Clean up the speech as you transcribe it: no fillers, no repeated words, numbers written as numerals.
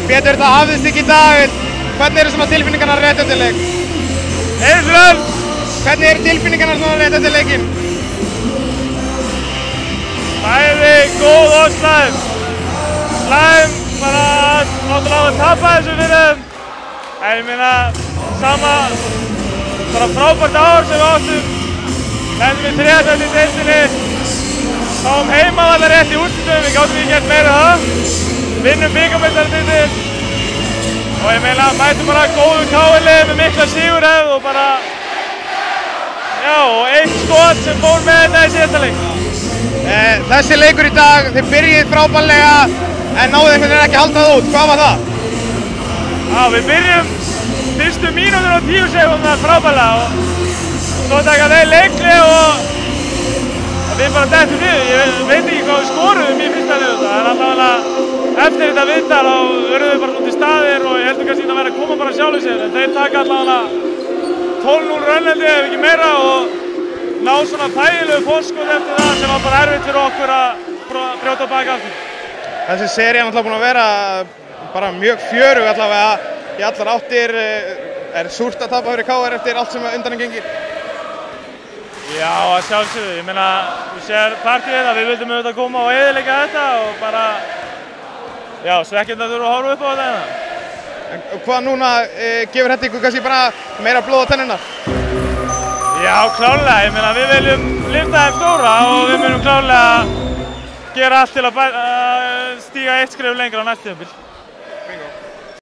Pétur, þetta hafðist ekki í dag. Hvernig eru svona tilfinningarnar rétt eftir leik? Heilsvöld! Hvernig eru tilfinningarnar svona rétt eftir leikinn? Bæði góð og slæm. Slæm bara náttúrulega að tapa þessu fyrir þeim. En ég meina, sama bara frábært ár sem við áttum. Lendum við 3. í deildinni. Fáum heimavallar rétt í úrslitum, við gátum ekki gert meira það. Vinnum bikarmeistaratitil. Og ég meina, mætum bara góðu KL-lið með mikla sigurhefð og bara... Já, og eitt skot sem fór með þetta í síðasta leik. Þessi leikur í dag, þið byrjið frábærlega en náðu einhvern veginn ekki að halda það út. Hvað var það? Já, við byrjum fyrstu mínútur og 10 sekúndar frábærlega og svo taka þeir leikli og við bara dettum niður. Ég veit ekki hvað við skoruðum í fyrsta liðu. Það er allavega eftir þetta viðtal þá verðum við bara svona til staðir og ég heldur kannski að vera að koma bara sjálfur sér. En þeir taka allavega 12-0 rönneldi ef ekki meira og ná svona þægilegu fórskot eftir það sem var bara erfitt fyrir okkur að brjóta baki aftur. Þessi sería er náttúrulega búin að vera bara mjög fjörug allavega í allar áttir. Er súrt að tapa fyrir KR eftir allt sem undan gengir? Já, að sjálfsögðu. Ég meina, þú sér partíið að við vildum auðvitað koma og eyðileggja þetta og bara, já, svekkjandi að þurfa að horfa upp á þetta. En hvað núna, gefur þetta ykkur kannski bara meira blóð á tennurnar? Já, klárlega. Ég meina, við viljum lyfta þeim stóra og við munum klárlega gera allt til að stíga eitt skref lengra á næsta tímabil.